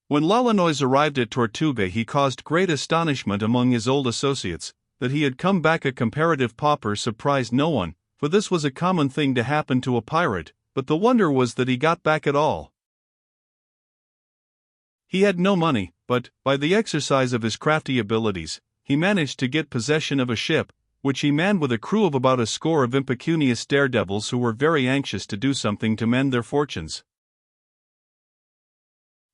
When Lolonois arrived at Tortuga, he caused great astonishment among his old associates. That he had come back a comparative pauper surprised no one, for this was a common thing to happen to a pirate, but the wonder was that he got back at all. He had no money, but, by the exercise of his crafty abilities, he managed to get possession of a ship, which he manned with a crew of about a score of impecunious daredevils who were very anxious to do something to mend their fortunes.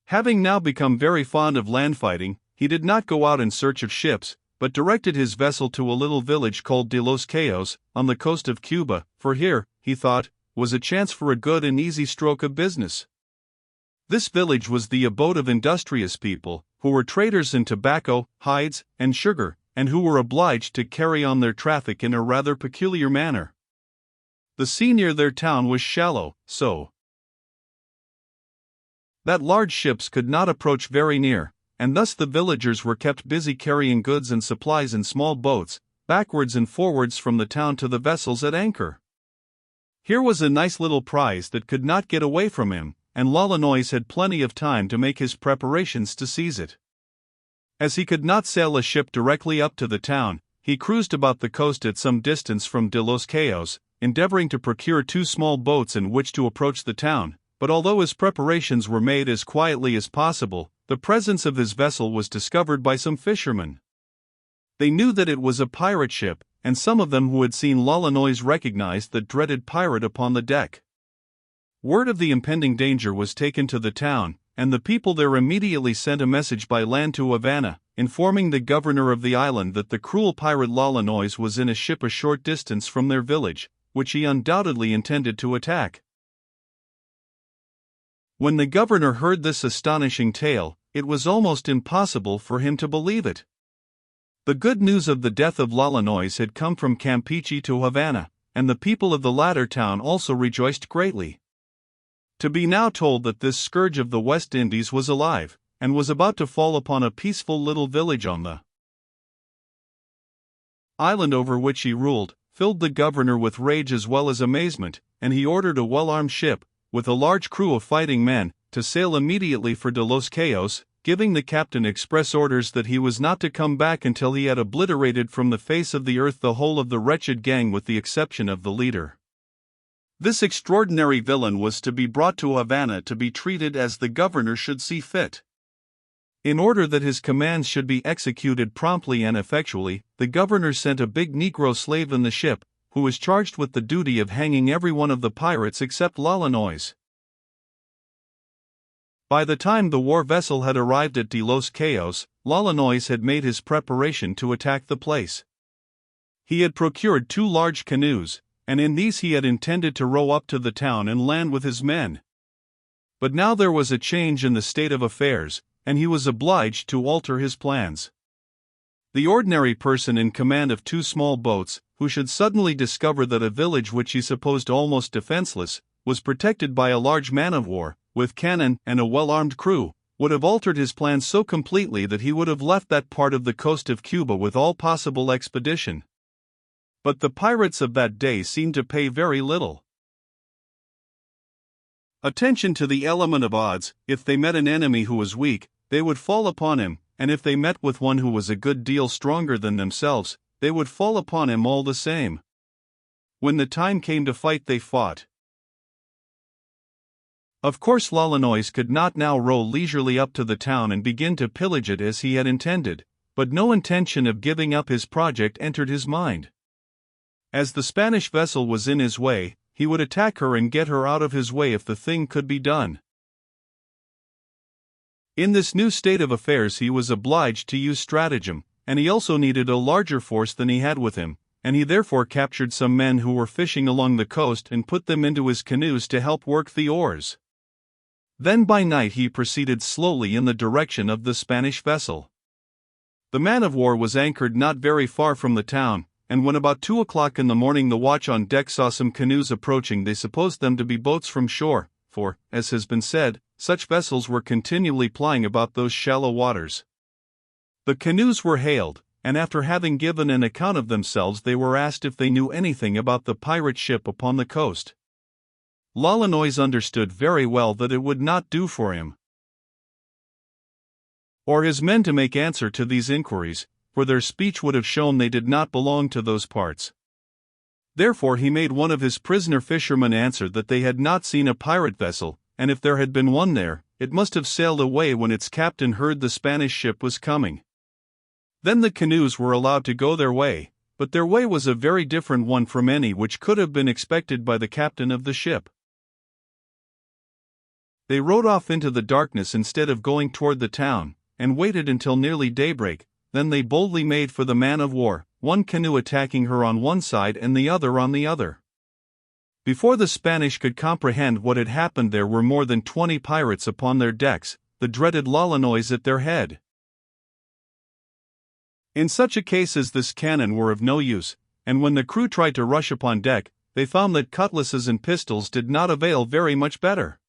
Having now become very fond of land fighting, he did not go out in search of ships, but directed his vessel to a little village called De los Cayos, on the coast of Cuba, for here, he thought, was a chance for a good and easy stroke of business. This village was the abode of industrious people, who were traders in tobacco, hides, and sugar, and who were obliged to carry on their traffic in a rather peculiar manner. The sea near their town was shallow, so that large ships could not approach very near, and thus the villagers were kept busy carrying goods and supplies in small boats, backwards and forwards from the town to the vessels at anchor. Here was a nice little prize that could not get away from him, and Lolonois had plenty of time to make his preparations to seize it. As he could not sail a ship directly up to the town, he cruised about the coast at some distance from De los Cayos, endeavoring to procure 2 small boats in which to approach the town, but although his preparations were made as quietly as possible, the presence of his vessel was discovered by some fishermen. They knew that it was a pirate ship, and some of them who had seen Lolonois recognized the dreaded pirate upon the deck. Word of the impending danger was taken to the town, and the people there immediately sent a message by land to Havana, informing the governor of the island that the cruel pirate Lolonois was in a ship a short distance from their village, which he undoubtedly intended to attack. When the governor heard this astonishing tale, it was almost impossible for him to believe it. The good news of the death of Lolonois had come from Campeche to Havana, and the people of the latter town also rejoiced greatly. To be now told that this scourge of the West Indies was alive, and was about to fall upon a peaceful little village on the island over which he ruled, filled the governor with rage as well as amazement, and he ordered a well-armed ship, with a large crew of fighting men, to sail immediately for De los Cayos, giving the captain express orders that he was not to come back until he had obliterated from the face of the earth the whole of the wretched gang with the exception of the leader. This extraordinary villain was to be brought to Havana to be treated as the governor should see fit. In order that his commands should be executed promptly and effectually, the governor sent a big Negro slave in the ship, who was charged with the duty of hanging every one of the pirates except Lolonois. By the time the war vessel had arrived at De los Cayos, Lolonois had made his preparation to attack the place. He had procured 2 large canoes, and in these he had intended to row up to the town and land with his men. But now there was a change in the state of affairs, and he was obliged to alter his plans. The ordinary person in command of 2 small boats, who should suddenly discover that a village which he supposed almost defenseless, was protected by a large man-of-war, with cannon and a well-armed crew, would have altered his plans so completely that he would have left that part of the coast of Cuba with all possible expedition. But the pirates of that day seemed to pay very little attention to the element of odds. If they met an enemy who was weak, they would fall upon him, and if they met with one who was a good deal stronger than themselves, they would fall upon him all the same. When the time came to fight, they fought. Of course, Lolonois could not now row leisurely up to the town and begin to pillage it as he had intended, but no intention of giving up his project entered his mind. As the Spanish vessel was in his way, he would attack her and get her out of his way if the thing could be done. In this new state of affairs he was obliged to use stratagem, and he also needed a larger force than he had with him, and he therefore captured some men who were fishing along the coast and put them into his canoes to help work the oars. Then by night he proceeded slowly in the direction of the Spanish vessel. The man-of-war was anchored not very far from the town, and when about 2 o'clock in the morning the watch on deck saw some canoes approaching, they supposed them to be boats from shore, for, as has been said, such vessels were continually plying about those shallow waters. The canoes were hailed, and after having given an account of themselves they were asked if they knew anything about the pirate ship upon the coast. Lolonois understood very well that it would not do for him or his men to make answer to these inquiries, for their speech would have shown they did not belong to those parts. Therefore he made one of his prisoner fishermen answer that they had not seen a pirate vessel, and if there had been one there, it must have sailed away when its captain heard the Spanish ship was coming. Then the canoes were allowed to go their way, but their way was a very different one from any which could have been expected by the captain of the ship. They rowed off into the darkness instead of going toward the town, and waited until nearly daybreak. Then they boldly made for the man-of-war, one canoe attacking her on one side and the other on the other. Before the Spanish could comprehend what had happened, there were more than 20 pirates upon their decks, the dreaded Lolonois at their head. In such a case as this, cannon were of no use, and when the crew tried to rush upon deck, they found that cutlasses and pistols did not avail very much better.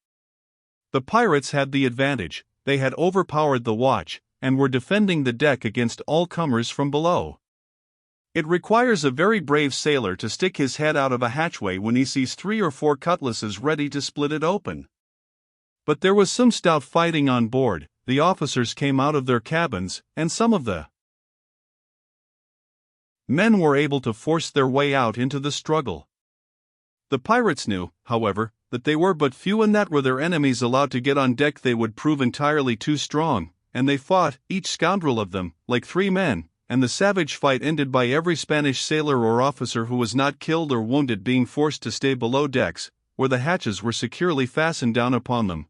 The pirates had the advantage; they had overpowered the watch, and were defending the deck against all comers from below. It requires a very brave sailor to stick his head out of a hatchway when he sees 3 or 4 cutlasses ready to split it open. But there was some stout fighting on board. The officers came out of their cabins, and some of the men were able to force their way out into the struggle. The pirates knew, however, that they were but few, and that were their enemies allowed to get on deck they would prove entirely too strong, and they fought, each scoundrel of them, like 3 men, and the savage fight ended by every Spanish sailor or officer who was not killed or wounded being forced to stay below decks, where the hatches were securely fastened down upon them.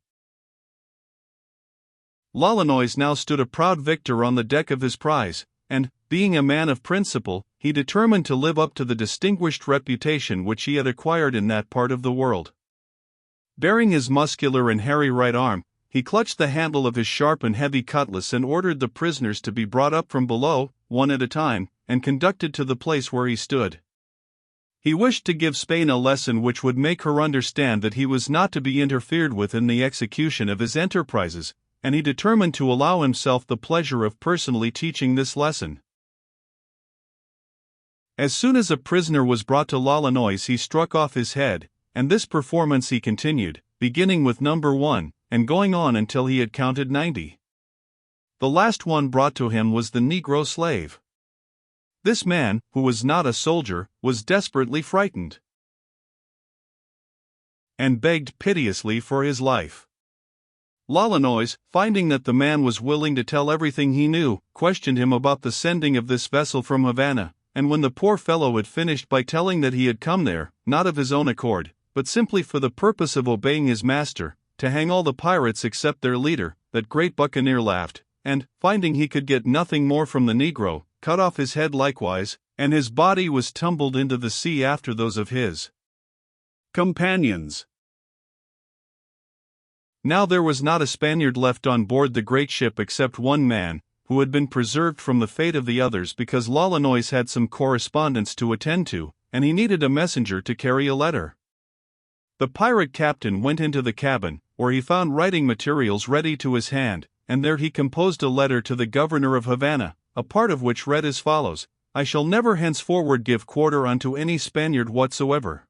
Lolonois now stood a proud victor on the deck of his prize, and, being a man of principle, he determined to live up to the distinguished reputation which he had acquired in that part of the world. Baring his muscular and hairy right arm, he clutched the handle of his sharp and heavy cutlass and ordered the prisoners to be brought up from below, one at a time, and conducted to the place where he stood. He wished to give Spain a lesson which would make her understand that he was not to be interfered with in the execution of his enterprises, and he determined to allow himself the pleasure of personally teaching this lesson. As soon as a prisoner was brought to Lolonois, he struck off his head, and this performance he continued, beginning with number 1, and going on until he had counted 90. The last one brought to him was the Negro slave. This man, who was not a soldier, was desperately frightened, and begged piteously for his life. Lolonois, finding that the man was willing to tell everything he knew, questioned him about the sending of this vessel from Havana, and when the poor fellow had finished by telling that he had come there, not of his own accord, but simply for the purpose of obeying his master, to hang all the pirates except their leader, that great Buccaneer laughed, and, finding he could get nothing more from the Negro, cut off his head likewise, and his body was tumbled into the sea after those of his companions. Now there was not a Spaniard left on board the great ship except one man, who had been preserved from the fate of the others because Lolonois had some correspondence to attend to, and he needed a messenger to carry a letter. The pirate captain went into the cabin, where he found writing materials ready to his hand, and there he composed a letter to the governor of Havana, a part of which read as follows: "I shall never henceforward give quarter unto any Spaniard whatsoever.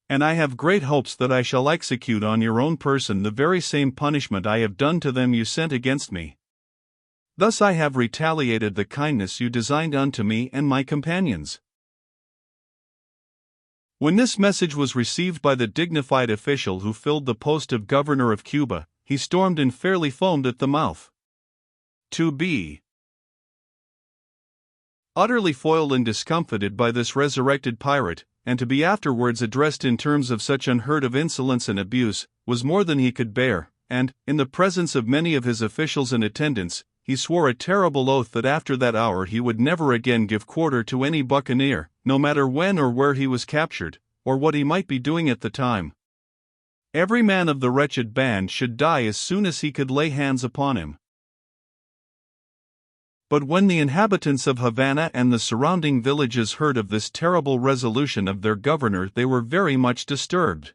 And I have great hopes that I shall execute on your own person the very same punishment I have done to them you sent against me. Thus I have retaliated the kindness you designed unto me and my companions." When this message was received by the dignified official who filled the post of governor of Cuba, he stormed and fairly foamed at the mouth. To be utterly foiled and discomfited by this resurrected pirate, and to be afterwards addressed in terms of such unheard of insolence and abuse, was more than he could bear, and, in the presence of many of his officials and attendants, he swore a terrible oath that after that hour he would never again give quarter to any buccaneer, no matter when or where he was captured, or what he might be doing at the time. Every man of the wretched band should die as soon as he could lay hands upon him. But when the inhabitants of Havana and the surrounding villages heard of this terrible resolution of their governor, they were very much disturbed.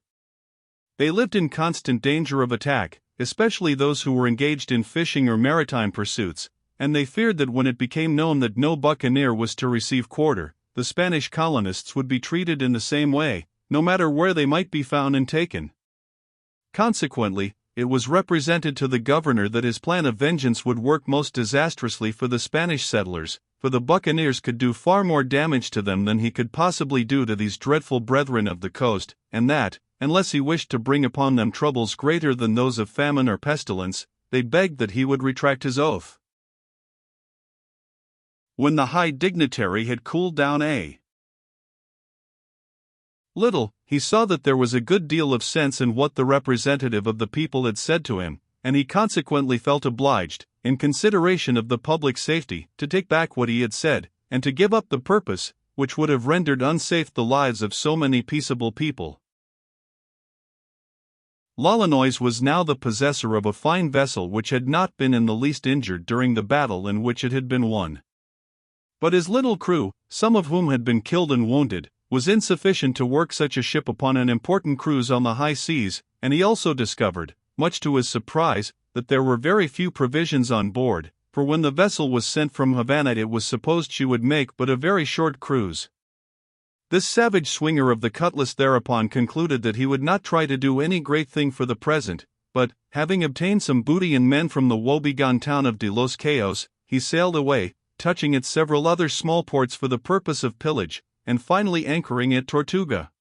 They lived in constant danger of attack, especially those who were engaged in fishing or maritime pursuits, and they feared that when it became known that no buccaneer was to receive quarter, the Spanish colonists would be treated in the same way, no matter where they might be found and taken. Consequently, it was represented to the governor that his plan of vengeance would work most disastrously for the Spanish settlers, for the Buccaneers could do far more damage to them than he could possibly do to these dreadful brethren of the coast, and that, unless he wished to bring upon them troubles greater than those of famine or pestilence, they begged that he would retract his oath. When the high dignitary had cooled down a little, he saw that there was a good deal of sense in what the representative of the people had said to him, and he consequently felt obliged, in consideration of the public safety, to take back what he had said, and to give up the purpose, which would have rendered unsafe the lives of so many peaceable people. L'Olonois was now the possessor of a fine vessel which had not been in the least injured during the battle in which it had been won. But his little crew, some of whom had been killed and wounded, was insufficient to work such a ship upon an important cruise on the high seas, and he also discovered, much to his surprise, that there were very few provisions on board, for when the vessel was sent from Havana it was supposed she would make but a very short cruise. This savage swinger of the cutlass thereupon concluded that he would not try to do any great thing for the present, but, having obtained some booty and men from the woebegone town of De Los Cayos, he sailed away, touching at several other small ports for the purpose of pillage, and finally anchoring at Tortuga.